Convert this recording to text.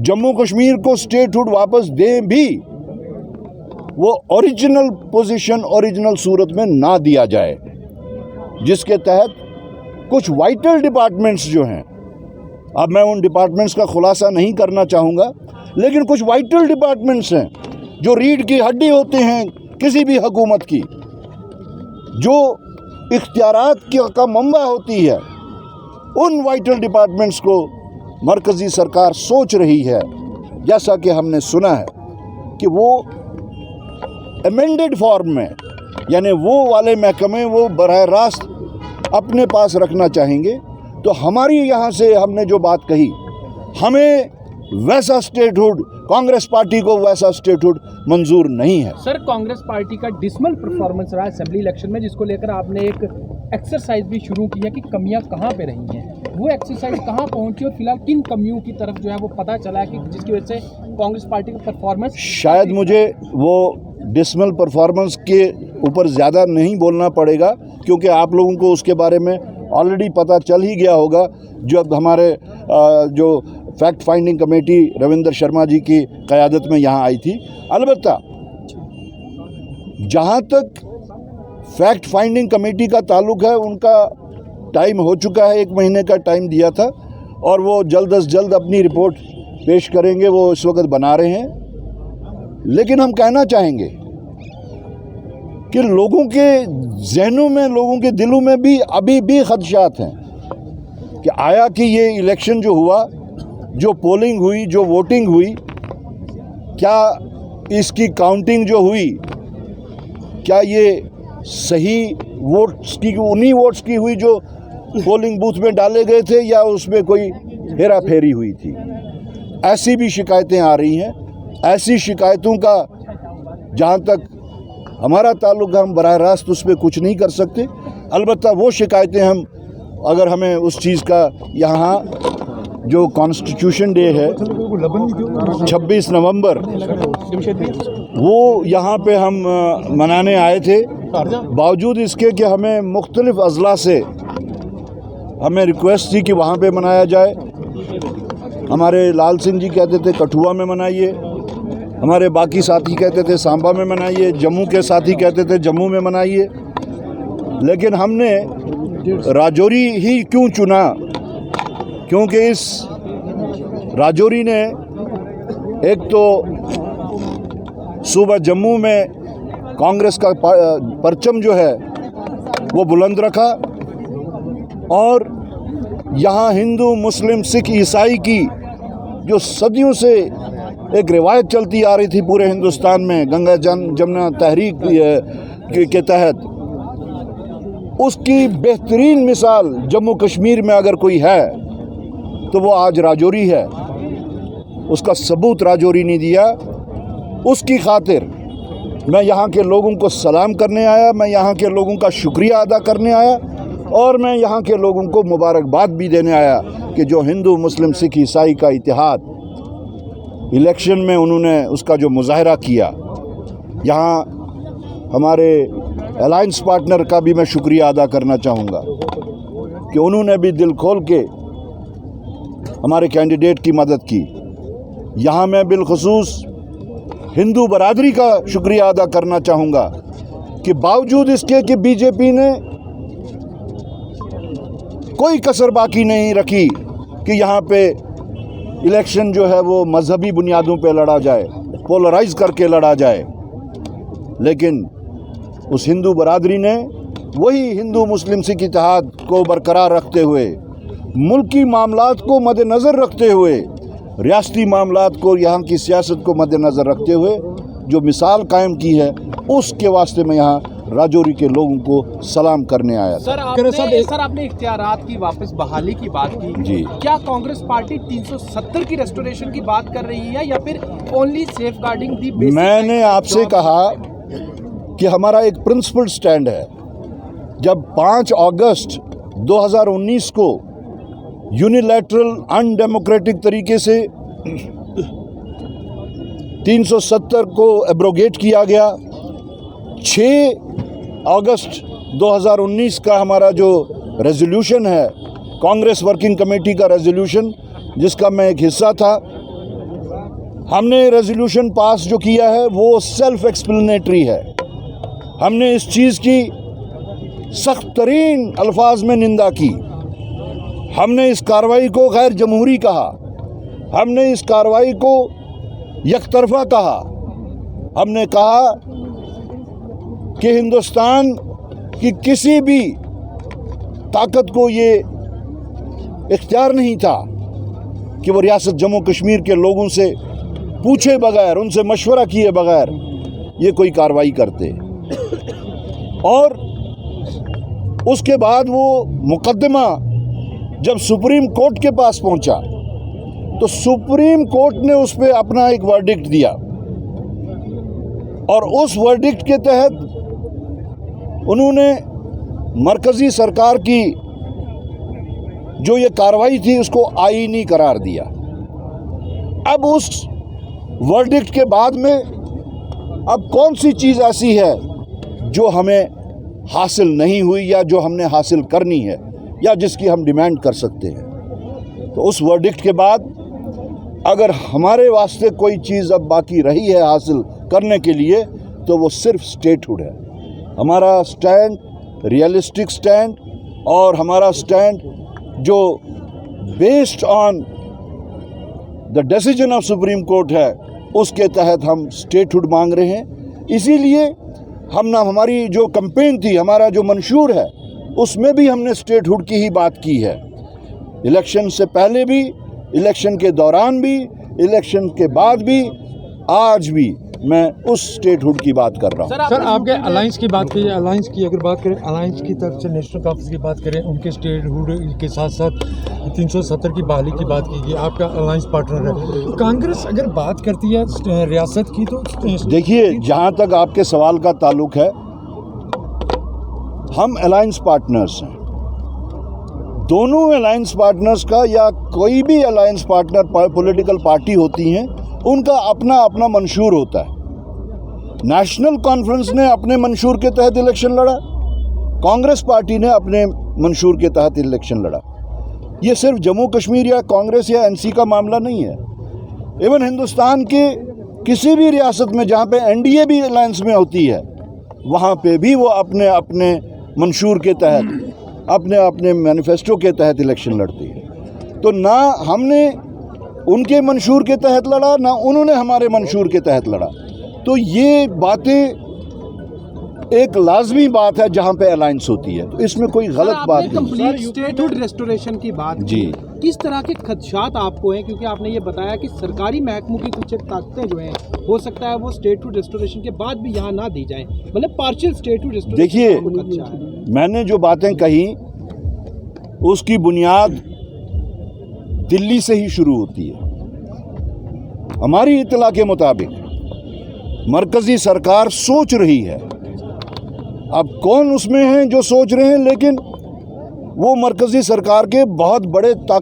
जम्मू कश्मीर को स्टेटहुड वापस दें भी, वो ओरिजिनल पोजीशन ओरिजिनल सूरत में ना दिया जाए, जिसके तहत कुछ वाइटल डिपार्टमेंट्स जो हैं, अब मैं उन डिपार्टमेंट्स का खुलासा नहीं करना चाहूँगा, लेकिन कुछ वाइटल डिपार्टमेंट्स हैं जो रीढ़ की हड्डी होते हैं किसी भी हुकूमत की, जो इख्तियारात का मंबा होती है, उन वाइटल डिपार्टमेंट्स को मरकज़ी सरकार सोच रही है, जैसा कि हमने सुना है कि वो अमेंडेड फॉर्म में, यानी वो वाले महकमे वो बराह रास्त अपने पास रखना चाहेंगे। तो हमारी यहाँ से हमने जो बात कही, हमें वैसा स्टेटहुड, कांग्रेस पार्टी को वैसा स्टेटहुड मंजूर नहीं है। सर, कांग्रेस पार्टी का डिसमल परफॉर्मेंस रहा असेंबली इलेक्शन में, जिसको लेकर आपने एक एक्सरसाइज भी शुरू की है कि कमियां कहां पे रही हैं। वो एक्सरसाइज कहां पहुंची और फिलहाल किन कमियों की तरफ जो है वो पता चला है कि जिसकी वजह से कांग्रेस पार्टी का परफॉर्मेंस, शायद मुझे वो डिसमल परफॉर्मेंस के ऊपर ज़्यादा नहीं बोलना पड़ेगा, क्योंकि आप लोगों को उसके बारे में ऑलरेडी पता चल ही गया होगा जब हमारे जो fact finding committee Ravinder Sharma ji की क़यादत में यहाँ आई थी। अलबत्ता जहाँ तक फैक्ट फाइंडिंग कमेटी का ताल्लुक़ है, उनका टाइम हो चुका है, 1 महीने का टाइम दिया था और वो जल्द अज जल्द अपनी रिपोर्ट पेश करेंगे, वो इस वक्त बना रहे हैं। लेकिन हम कहना चाहेंगे कि लोगों के जहनों में, लोगों के दिलों में भी अभी भी खदशात हैं कि आया कि ये इलेक्शन जो हुआ, जो पोलिंग हुई, जो वोटिंग हुई, क्या इसकी काउंटिंग जो हुई, क्या ये सही वोट्स की, उन्हीं वोट्स की हुई जो पोलिंग बूथ में डाले गए थे, या उसमें कोई हेरा फेरी हुई थी। ऐसी भी शिकायतें आ रही हैं। ऐसी शिकायतों का जहाँ तक हमारा ताल्लुक़, हम बराह रास्त उस पर कुछ नहीं कर सकते। अलबत्ता वो शिकायतें हम, अगर हमें उस चीज़ का यहाँ जो कॉन्स्टिट्यूशन डे है 26 नवंबर, वो यहाँ पे हम मनाने आए थे, बावजूद इसके कि हमें मुख्तलिफ़ अज़ला से हमें रिक्वेस्ट थी कि वहाँ पे मनाया जाए। हमारे लाल सिंह जी कहते थे कठुआ में मनाइए, हमारे बाकी साथी कहते थे सांबा में मनाइए, जम्मू के साथी कहते थे जम्मू में मनाइए। लेकिन हमने राजौरी ही क्यों चुना? क्योंकि इस राजौरी ने एक तो सूबा जम्मू में कांग्रेस का परचम जो है वो बुलंद रखा, और यहाँ हिंदू, मुस्लिम, सिख, ईसाई की जो सदियों से एक रिवायत चलती आ रही थी पूरे हिंदुस्तान में, गंगा जमुना तहरीक के तहत, उसकी बेहतरीन मिसाल जम्मू कश्मीर में अगर कोई है तो वो आज राजौरी है। उसका सबूत राजौरी ने दिया। उसकी खातिर मैं यहाँ के लोगों को सलाम करने आया, मैं यहाँ के लोगों का शुक्रिया अदा करने आया, और मैं यहाँ के लोगों को मुबारकबाद भी देने आया कि जो हिंदू, मुस्लिम, सिख, ईसाई का इत्तेहाद इलेक्शन में उन्होंने उसका जो मुजाहरा किया। यहाँ हमारे अलायंस पार्टनर का भी मैं शुक्रिया अदा करना चाहूँगा कि उन्होंने भी दिल खोल के हमारे कैंडिडेट की मदद की। यहाँ मैं बिलखुसूस हिंदू बरादरी का शुक्रिया अदा करना चाहूँगा कि बावजूद इसके कि बीजेपी ने कोई कसर बाकी नहीं रखी कि यहाँ पे इलेक्शन जो है वो मजहबी बुनियादों पे लड़ा जाए, पोलराइज करके लड़ा जाए, लेकिन उस हिंदू बरादरी ने वही हिंदू मुस्लिम सिख इत्तेहाद को बरकरार रखते हुए, मुल्की मामलात को मद्देनज़र रखते हुए, रियासती मामलात को, यहाँ की सियासत को मद्देनज़र रखते हुए जो मिसाल कायम की है, उसके वास्ते मैं यहाँ राजौरी के लोगों को सलाम करने आया था। सर आपने इख्तियारात की वापस बहाली की बात की जी। क्या कांग्रेस पार्टी 370 की रेस्टोरेशन की बात कर रही है या फिर ओनली सेफगार्डिंग दी बेसिक? मैंने आपसे कहा कि हमारा एक प्रिंसिपल स्टैंड है। जब 5 अगस्त 2019 को यूनिलैटरल अनडेमोक्रेटिक तरीके से 370 को एब्रोगेट किया गया, 6 अगस्त 2019 का हमारा जो रेजोल्यूशन है, कांग्रेस वर्किंग कमेटी का रेजोल्यूशन, जिसका मैं एक हिस्सा था। हमने रेजोल्यूशन पास जो किया है वो सेल्फ एक्सप्लेनेटरी है। हमने इस चीज़ की सख्त तरीन अल्फाज में निंदा की। हमने इस कार्रवाई को गैर जमहूरी कहा। हमने इस कार्रवाई को यकतरफा कहा। हमने कहा कि हिंदुस्तान की किसी भी ताकत को ये इख्तियार नहीं था कि वो रियासत जम्मू कश्मीर के लोगों से पूछे बगैर, उनसे मशवरा किए बगैर ये कोई कार्रवाई करते। और उसके बाद वो मुकदमा जब सुप्रीम कोर्ट के पास पहुंचा तो सुप्रीम कोर्ट ने उस पर अपना एक वर्डिक्ट दिया, और उस वर्डिक्ट के तहत उन्होंने मरकज़ी सरकार की जो ये कार्रवाई थी उसको आईनी करार दिया। अब उस वर्डिक्ट के बाद में अब कौन सी चीज़ ऐसी है जो हमें हासिल नहीं हुई या जो हमने हासिल करनी है या जिसकी हम डिमांड कर सकते हैं। तो उस वर्डिक्ट के बाद अगर हमारे वास्ते कोई चीज़ अब बाकी रही है हासिल करने के लिए तो वो सिर्फ स्टेटहुड है। हमारा स्टैंड रियलिस्टिक स्टैंड और हमारा स्टैंड जो based on the decision of supreme court है उसके तहत हम स्टेटहुड मांग रहे हैं। इसीलिए हमारी जो कैंपेन थी, हमारा जो मंशूर है, उसमें भी हमने स्टेटहुड की ही बात की है। इलेक्शन से पहले भी, इलेक्शन के दौरान भी, इलेक्शन के बाद भी, आज भी मैं उस स्टेटहुड की बात कर रहा हूँ। सर आपके अलायंस की बात कीजिए, अलायंस की अगर बात करें, अलायंस की तरफ से नेशनल कॉन्फ्रेंस की बात करें, उनके स्टेटहुड के साथ साथ 370 की बहाली की बात कीजिए, आपका अलायंस पार्टनर है। कांग्रेस अगर बात करती है रियासत की तो देखिए, जहाँ तक आपके सवाल का ताल्लुक है, हम अलायंस पार्टनर्स हैं। दोनों अलायंस पार्टनर्स का या कोई भी अलायंस पार्टनर पॉलिटिकल पार्टी होती हैं, उनका अपना अपना मंशूर होता है। नेशनल कॉन्फ्रेंस ने अपने मंशूर के तहत इलेक्शन लड़ा, कांग्रेस पार्टी ने अपने मंशूर के तहत इलेक्शन लड़ा। ये सिर्फ जम्मू कश्मीर या कांग्रेस या एनसी का मामला नहीं है। इवन हिंदुस्तान के किसी भी रियासत में जहाँ पे एनडीए भी अलायंस में होती है, वहाँ पे भी वो अपने अपने मंशूर के तहत, अपने अपने मैनिफेस्टो के तहत इलेक्शन लड़ती है। तो ना हमने उनके मंशूर के तहत लड़ा, ना उन्होंने हमारे मंशूर के तहत लड़ा। तो ये बातें एक लाजमी बात है जहाँ पे अलायंस होती है, तो इसमें कोई गलत बात नहीं। कंप्लीट स्टेटहुड रेस्टोरेशन की बात जी, किस तरह के खदशात आपको हैं, क्योंकि आपने ये बताया कि सरकारी महकमों की कुछ ताकतें जो हैं हो सकता है वो स्टेटहुड रेस्टोरेशन के बाद भी यहाँ ना दी जाए, मतलब पार्शियल स्टेटहुड रेस्टोरेशन। देखिए, मैंने जो बातें कही उसकी बुनियाद दिल्ली से ही शुरू होती है। हमारी इत्तला के मुताबिक मरकज़ी सरकार सोच रही है, अब कौन उसमें हैं जो सोच रहे हैं, लेकिन वो मरकज़ी सरकार के बहुत बड़े ताकत